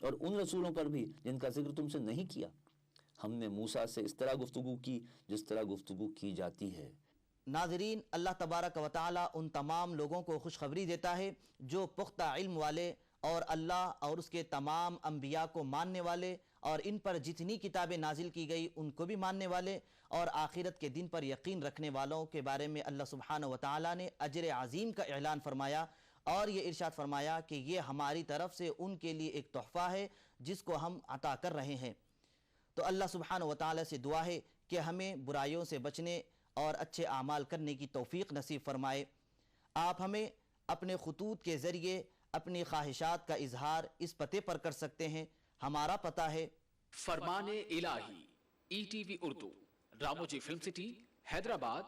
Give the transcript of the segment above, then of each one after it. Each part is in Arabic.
और उन रसूलों पर भी जिनका जिक्र तुमसे नहीं किया। हमने मूसा से इस तरह गुफ्तगू की जिस तरह गुफ्तगू की जाती है। नाज़रीन, अल्लाह तबारक व तआला उन तमाम लोगों को खुशखबरी देता है जो पुख्ता इल्म वाले और अल्लाह और उसके तमाम अम्बिया को मानने वाले और इन पर जितनी किताबें नाजिल की गई उनको भी मानने वाले और आखिरत के दिन पर यकीन रखने वालों के बारे में अल्लाह सुब्हानहू व तआला ने अजर अज़ीम का ऐलान फरमाया और ये इरशाद फरमाया कि ये हमारी तरफ से उनके लिए एक तोहफ़ा है जिसको हम अता कर रहे हैं। तो अल्लाह सुब्हानहू व तआला से दुआ है कि हमें बुराइयों से बचने और अच्छे आमाल करने की तौफीक नसीब फरमाए। आप हमें अपने खतूत के ज़रिए अपनी ख्वाहिशात का इजहार इस पते पर कर सकते हैं। हमारा पता है फरमाने इलाही, ETV उर्दू, रामोजी फिल्म सिटी, हैदराबाद।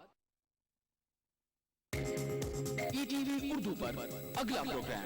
ETV उर्दू पर अगला प्रोग्राम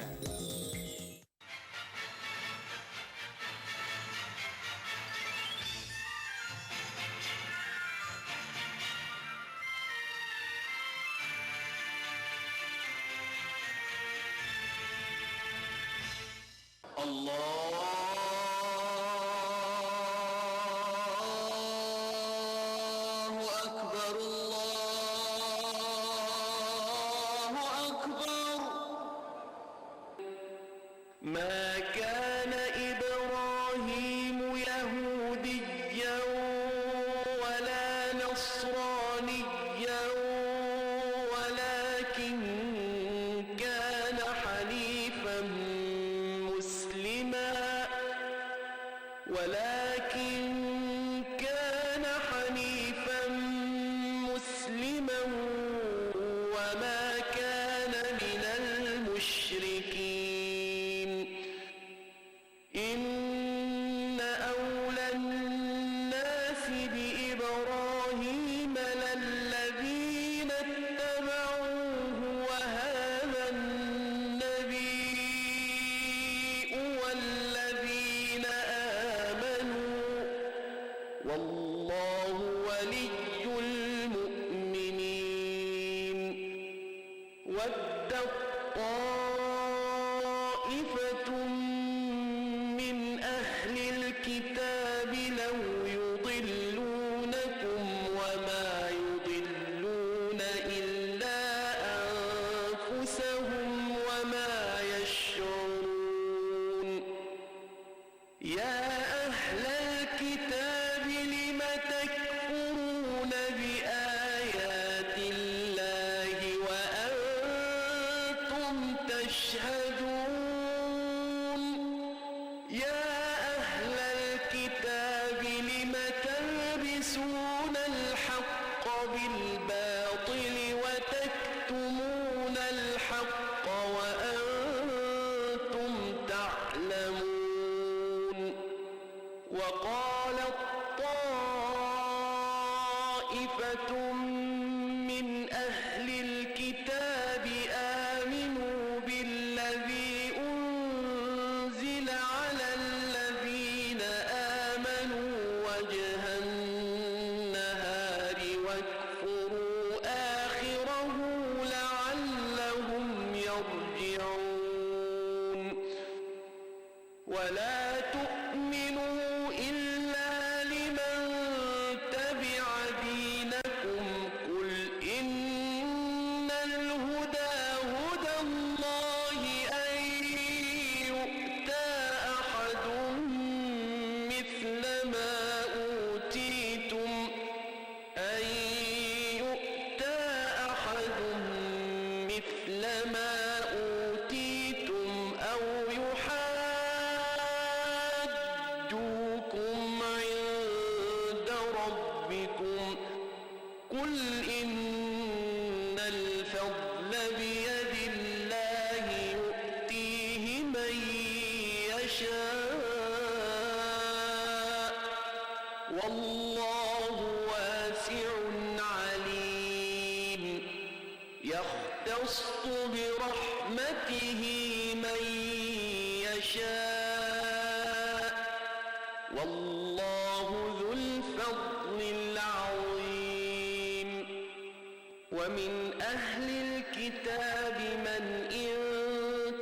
من إن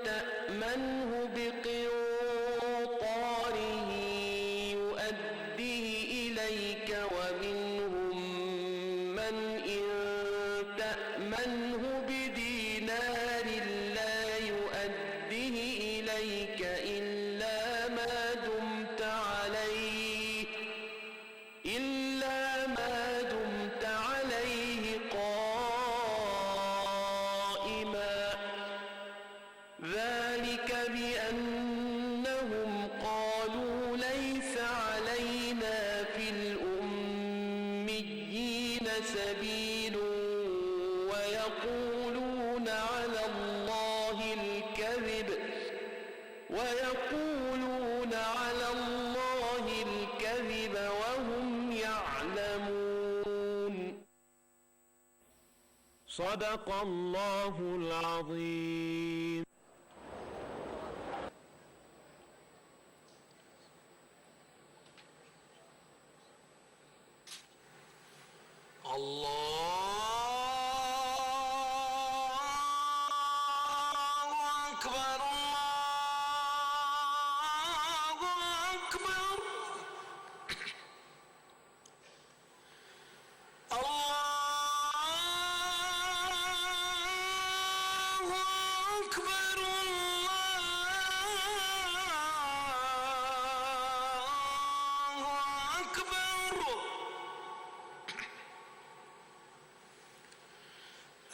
تأمنه بقنطار إليك إلا ما دمت عليه قائما ذلك بأنهم قالوا ليس علينا في الأميين سبيل ويقولون على الله الكذب وهم يعلمون. صدق الله العظيم.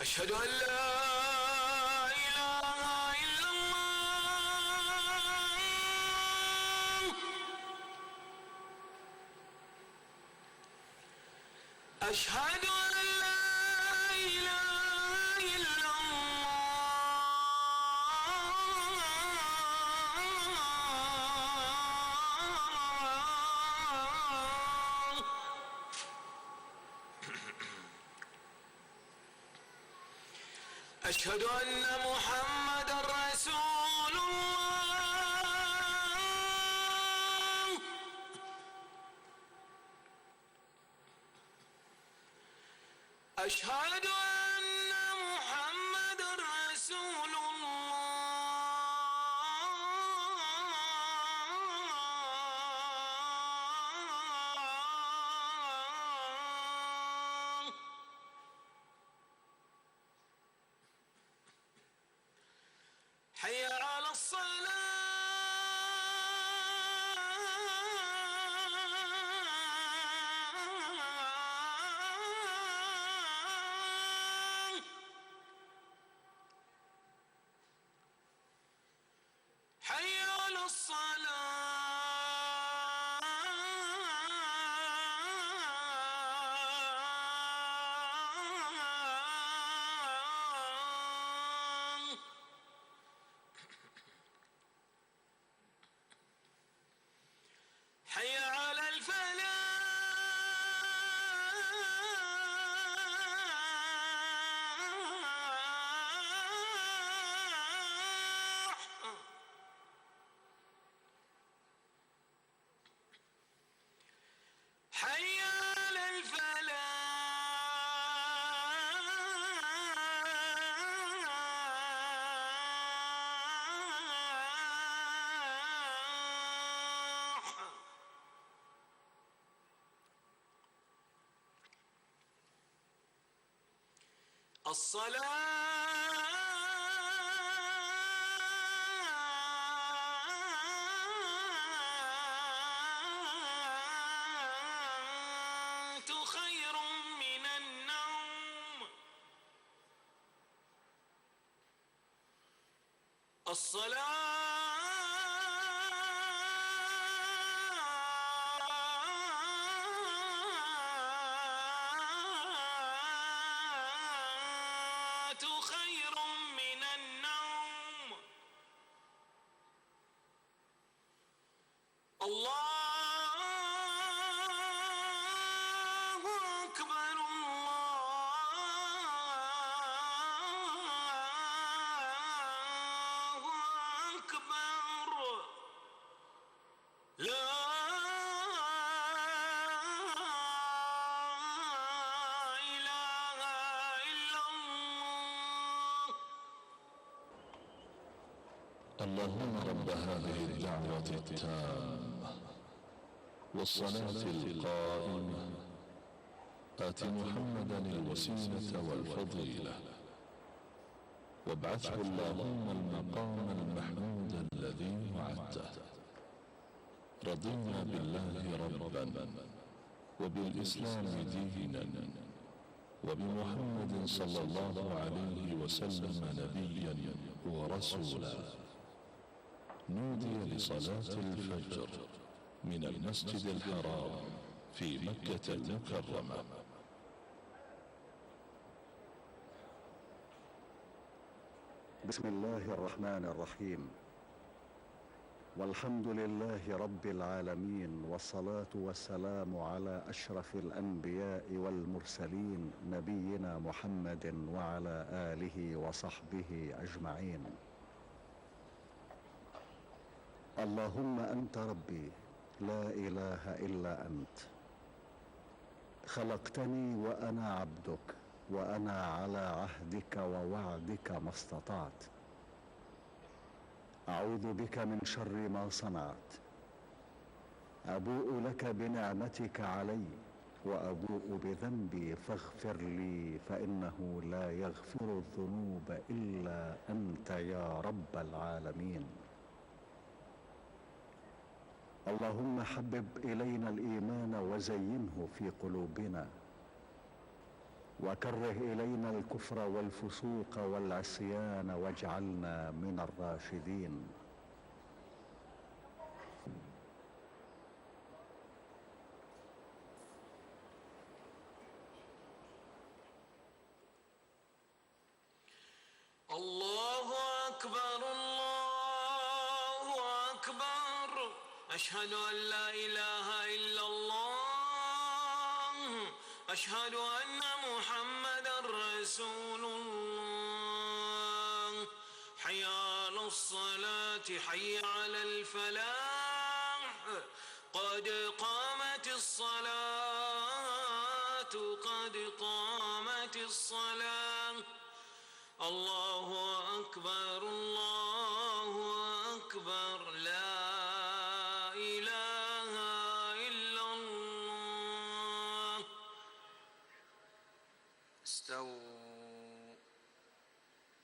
أشهد أن لا إله إلا الله. أشهد أن لا إله إلا الله. أشهد أن محمدًا رسول الله. أشهد أن محمدًا رسول الله. حي على الصلاة. حي على الصلاة. حي على الفلاح. حي على الفلاح. الصلاة خير من النوم. الصلاة خير من النوم. الله أكبر. الله أكبر. لا إله إلا الله. اللهم رب هذه الدعوة التامة والصلاة القائمة آت محمدا الوسيلة والفضيلة وابعثه اللهم المقام المحمود الذي رضينا بالله ربا وبالإسلام دينا وبمحمد صلى الله عليه وسلم نبيا ورسولا. نودي لصلاة الفجر من المسجد الحرام في مكة المكرمة. بسم الله الرحمن الرحيم، والحمد لله رب العالمين، والصلاة والسلام على أشرف الأنبياء والمرسلين نبينا محمد وعلى آله وصحبه أجمعين. اللهم أنت ربي لا إله إلا أنت، خلقتني وأنا عبدك، وأنا على عهدك ووعدك ما استطعت. أعوذ بك من شر ما صنعت، أبوء لك بنعمتك علي وأبوء بذنبي فاغفر لي، فإنه لا يغفر الذنوب إلا أنت يا رب العالمين. اللهم حبب إلينا الإيمان وزينه في قلوبنا، وكره إلينا الكفر والفسوق والعصيان واجعلنا من الراشدين. الله أكبر الله أكبر، أشهد أن لا إله إلا الله، أشهد أن محمدا رسول الله. حي على الصلاة حي على الفلاح، قد قامت الصلاة قد قامت الصلاة. الله أكبر الله أكبر، لا إله إلا الله. استووا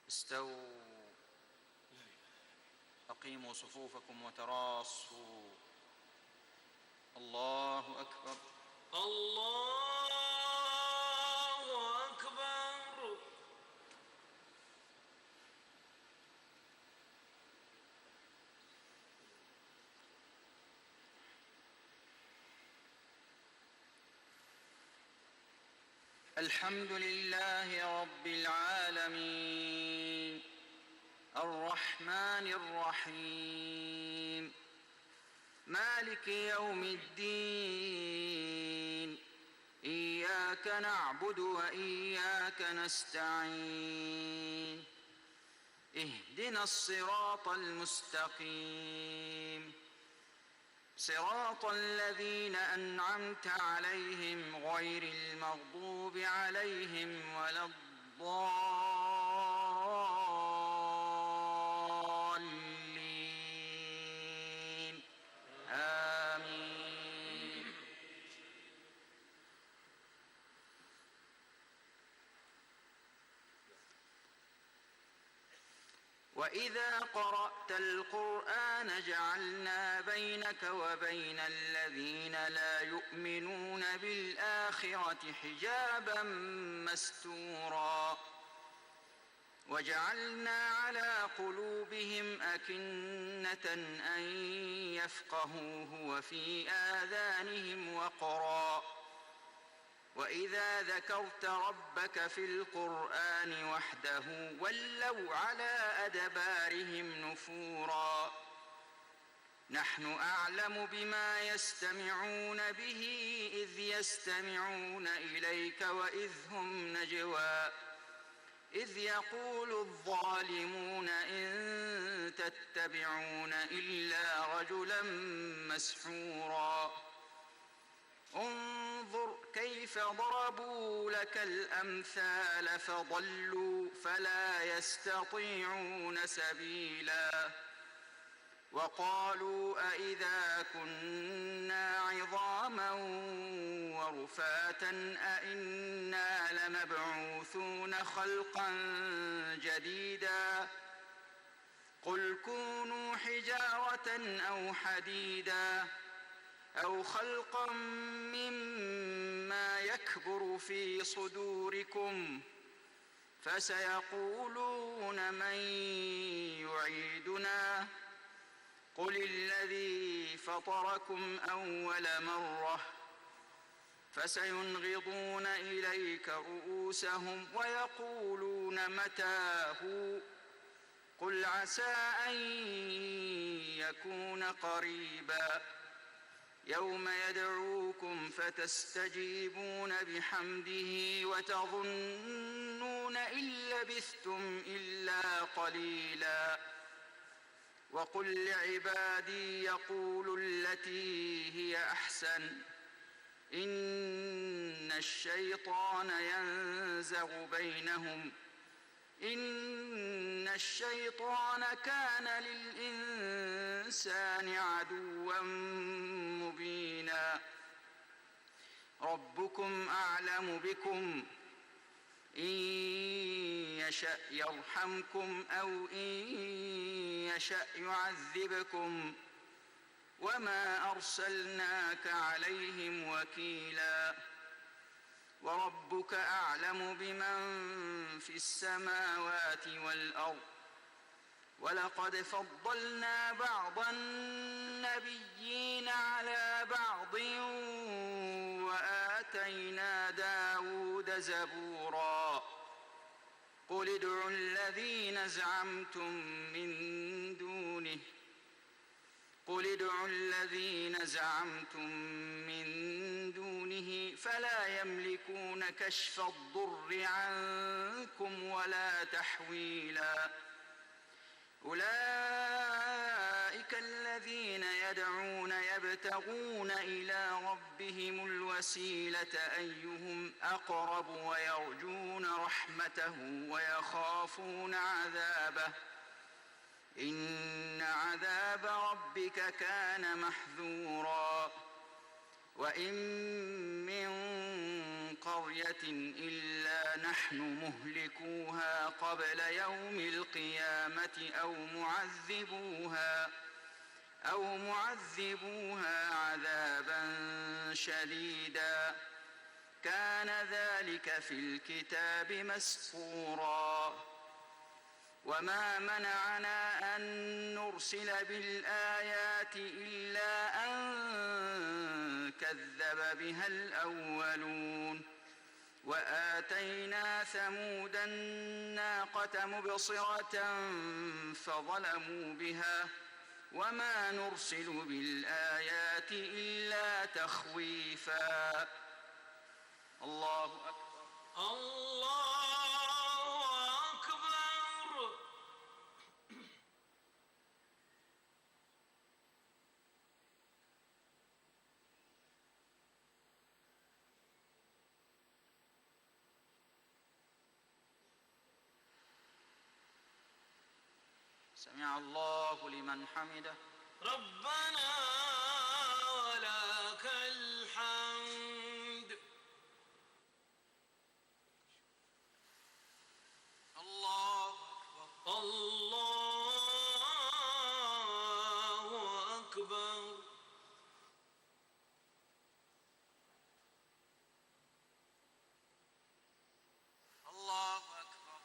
استووا، أقيموا صفوفكم وتراصوا. الله أكبر الله أكبر. الحمد لله رب العالمين، الرحمن الرحيم، مالك يوم الدين. إياك نعبد وإياك نستعين، اهدنا الصراط المستقيم، صراط الذين أنعمت عليهم غير المغضوب عليهم ولا الضالين. آمين. وإذا قرأت القرآن جعلنا بينك وبين الذين لا يؤمنون بالآخرة حجابا مستورا، وجعلنا على قلوبهم أكنة أن يفقهوه وفي آذانهم وقرا، وإذا ذكرت ربك في القرآن وحده ولوا على أدبارهم نفورا. نحن أعلم بما يستمعون به إذ يستمعون إليك وإذ هم نجوى، إذ يقول الظالمون إن تتبعون إلا رجلا مسحورا. انظر كيف ضربوا لك الأمثال فضلوا فلا يستطيعون سبيلا. وقالوا أئذا كنا عظاما ورفاتا أئنا لمبعوثون خلقا جديدا. قل كونوا حجارة أو حديدا أو خلقا مما يكبر في صدوركم فسيقولون من يعيدنا قل الذي فطركم أول مرة فسينغضون إليك رؤوسهم ويقولون متى قل عسى أن يكون قريبا يوم يدعوكم فتستجيبون بحمده وتظنون إن لبثتم إلا قليلا وقل لعبادي يقولوا التي هي أحسن إن الشيطان ينزغ بينهم إن الشيطان كان للإنسان عدوا مبينا ربكم أعلم بكم إن يشأ يرحمكم أو إن يشأ يعذبكم وما أرسلناك عليهم وكيلا وربك أعلم بمن في السماوات والأرض ولقد فضلنا بعض النبيين على بعض وآتينا داود زبورا قل ادعوا الذين زعمتم من دونه فلا يملكون كشف الضر عنكم ولا تحويلا أولئك الذين يدعون يبتغون إلى ربهم الوسيلة أيهم أقرب ويرجون رحمته ويخافون عذابه إن عذاب ربك كان محذورا وإن من قرية إلا نحن مهلكوها قبل يوم القيامة أو معذبوها عذابا شديدا كان ذلك في الكتاب مسطورا وما منعنا أن نرسل بالآيات إلا أن كذب بها الأولون وآتينا ثمود الناقة مبصرة فظلموا بها وما نرسل بالآيات إلا تخويفا الله أكبر الله أكبر. سمع الله لمن حمده ربنا ولك الحمد. الله أكبر الله أكبر. الله أكبر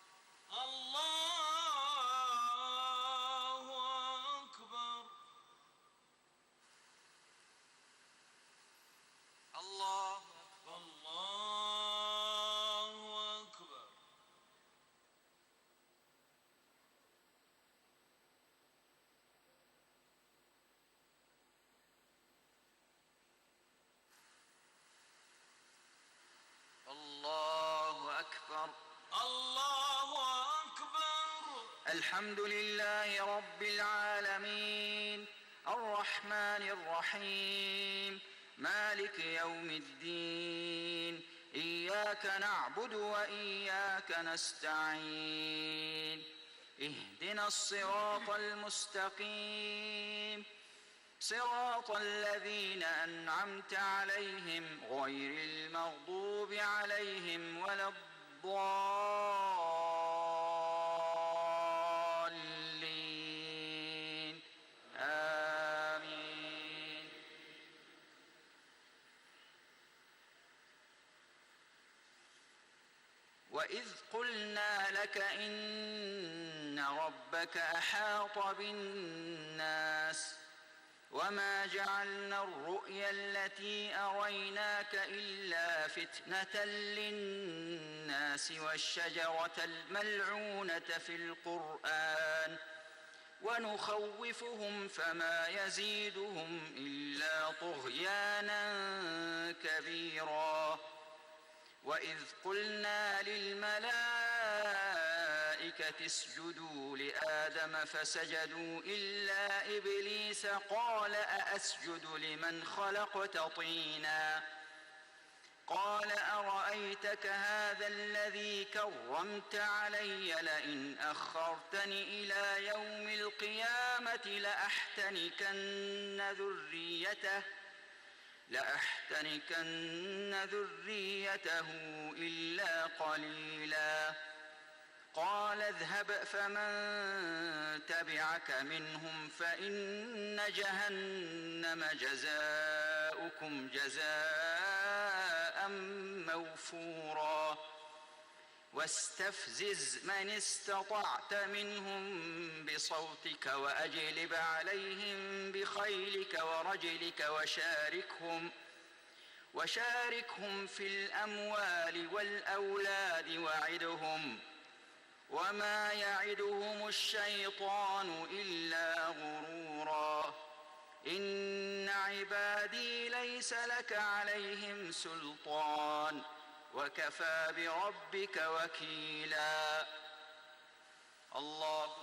الله أكبر. الله الله أكبر. الله أكبر الله أكبر. الحمد لله رب العالمين الرحمن الرحيم مالك يوم الدين إياك نعبد وإياك نستعين اهدنا الصراط المستقيم صراط الذين أنعمت عليهم غير المغضوب عليهم ولا الضالين آمين وإذ قلنا لك إن ربك أحاط بالناس وما جعلنا الرؤيا التي أريناك إلا فتنة للناس والشجرة الملعونة في القرآن ونخوفهم فما يزيدهم إلا طغيانا كبيرا وإذ قلنا للملائكة اسجدوا لآدم فسجدوا إلا إبليس قال أأسجد لمن خلقت طينا قال أرأيتك هذا الذي كرمت علي لئن أخرتني إلى يوم القيامة لأحتنكن ذريته إلا قليلا قال اذهب فمن تبعك منهم فإن جهنم جزاؤكم جزاء موفورا واستفزز من استطعت منهم بصوتك وأجلب عليهم بخيلك ورجلك وشاركهم في الأموال والأولاد وعدهم وما يعدهم الشيطان إلا غرورا إن عبادي ليس لك عليهم سلطان وكفى بربك وكيلا الله أكبر.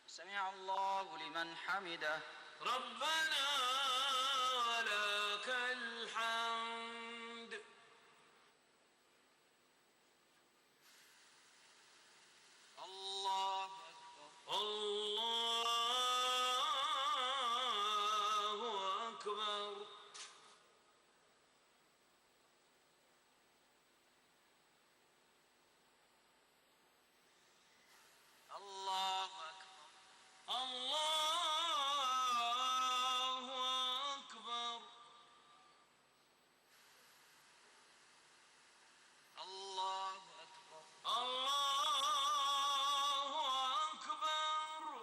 سمع الله لمن حمده ربنا ولك الحمد. الله أكبر الله أكبر. الله أكبر الله أكبر. الله أكبر الله أكبر.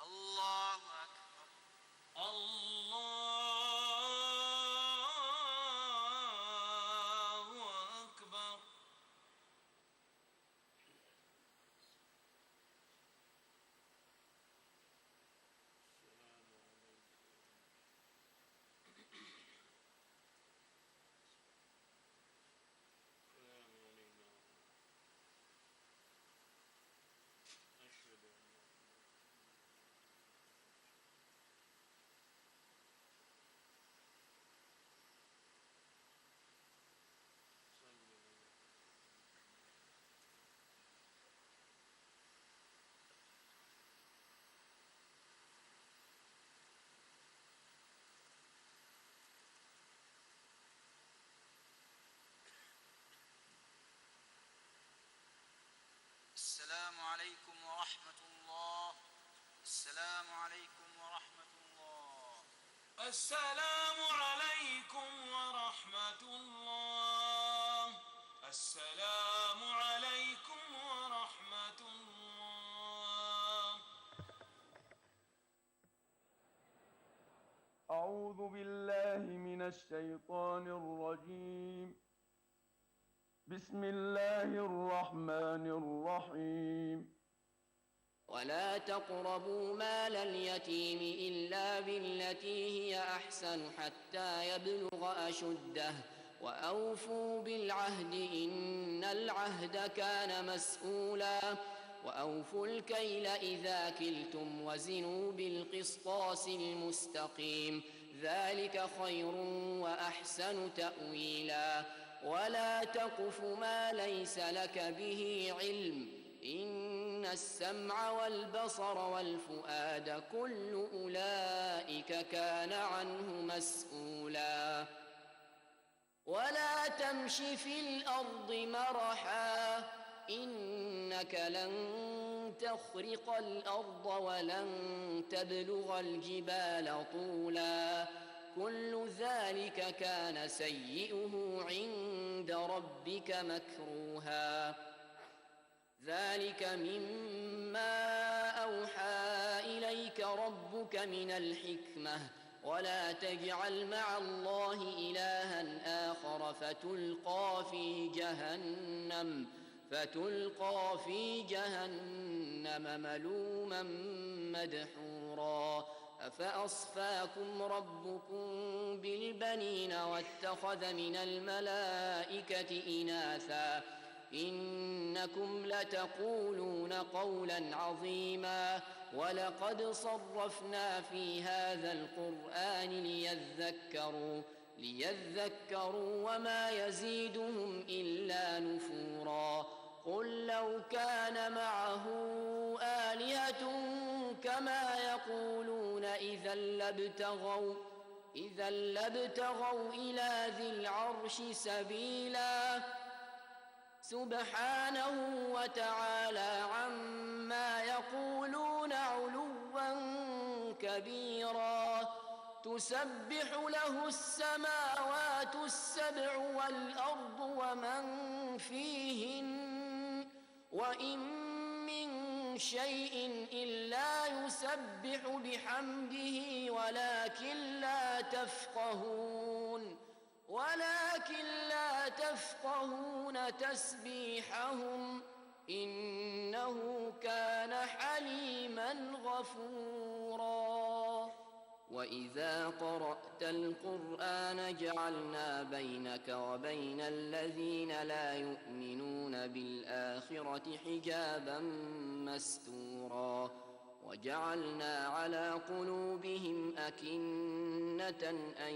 الله أكبر الله أكبر. السلام عليكم ورحمة الله السلام عليكم ورحمة الله السلام عليكم ورحمة الله. السلام عليكم ورحمة الله. أعوذ بالله من الشيطان الرجيم. بسم الله الرحمن الرحيم. ولا تقربوا مال اليتيم إلا بالتي هي أحسن حتى يبلغ أشده وأوفوا بالعهد إن العهد كان مسؤولا وأوفوا الكيل إذا كلتم وزنوا بالقسطاس المستقيم ذلك خير وأحسن تأويلا ولا تقف ما ليس لك به علم إن السمع والبصر والفؤاد كل أولئك كان عنه مسؤولا ولا تمش في الأرض مرحا إنك لن تخرق الأرض ولن تبلغ الجبال طولا كل ذلك كان سيئه عند ربك مكروها ذلك مما أوحى إليك ربك من الحكمة ولا تجعل مع الله إلها آخر فتلقى في جهنم ملوما مدحورا أفأصفاكم ربكم بالبنين واتخذ من الملائكة إناثا إنكم لتقولون قولا عظيما ولقد صرفنا في هذا القرآن ليذكروا وما يزيدهم إلا نفورا قل لو كان معه آلهة كما يقولون إذا لابتغوا إلى ذي العرش سبيلا سبحانه وتعالى عما يقولون علوا كبيرا تسبح له السماوات السبع والأرض ومن فيهن وإن من شيء إلا يسبح بحمده ولكن لا تفقهون تسبيحهم إنه كان حليما غفورا وإذا قرأت القرآن جعلنا بينك وبين الذين لا يؤمنون بالآخرة حجابا مستورا وجعلنا على قلوبهم أكنة أن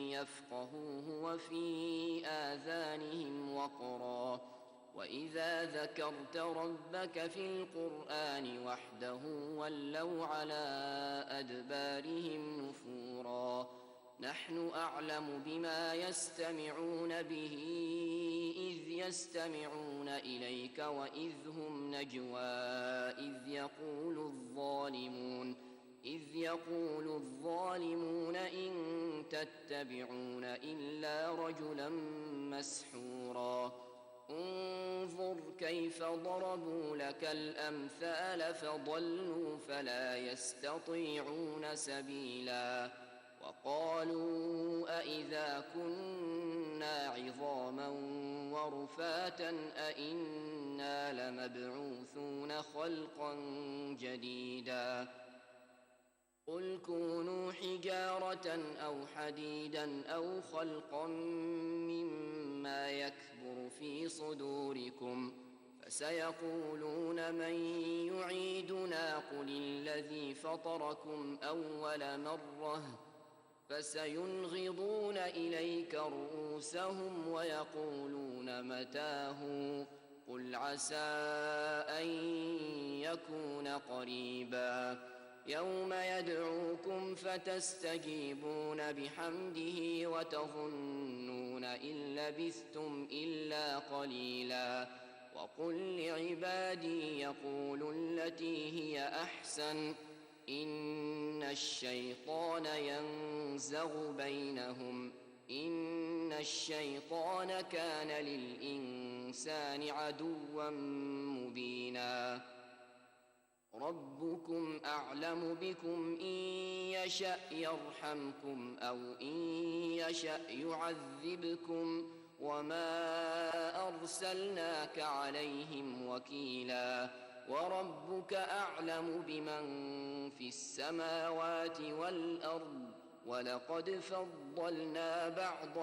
يفقهوه وفي آذانهم وقرا وإذا ذكرت ربك في القرآن وحده ولوا على أدبارهم نفورا نحن أعلم بما يستمعون به إذ يستمعون إليك وإذ هم نجوى إذ يقول الظالمون إن تتبعون إلا رجلا مسحورا انظر كيف ضربوا لك الأمثال فضلوا فلا يستطيعون سبيلا وقالوا أإذا كنا عظاما ورفاتا أإنا لمبعوثون خلقا جديدا قل كونوا حجارة أو حديدا أو خلقا مما يكبر في صدوركم فسيقولون من يعيدنا قل الذي فطركم أول مرة فسينغضون إليك رؤوسهم ويقولون متاه قل عسى أن يكون قريبا يوم يدعوكم فتستجيبون بحمده وتظنون إن لبثتم إلا قليلا وقل لعبادي يقولوا التي هي أحسن إن الشيطان ينزغ بينهم إن الشيطان كان للإنسان عدوا مبينا ربكم أعلم بكم إن يشأ يرحمكم أو إن يشأ يعذبكم وما أرسلناك عليهم وكيلا وربك أعلم بمن في السماوات والأرض ولقد فضلنا بعض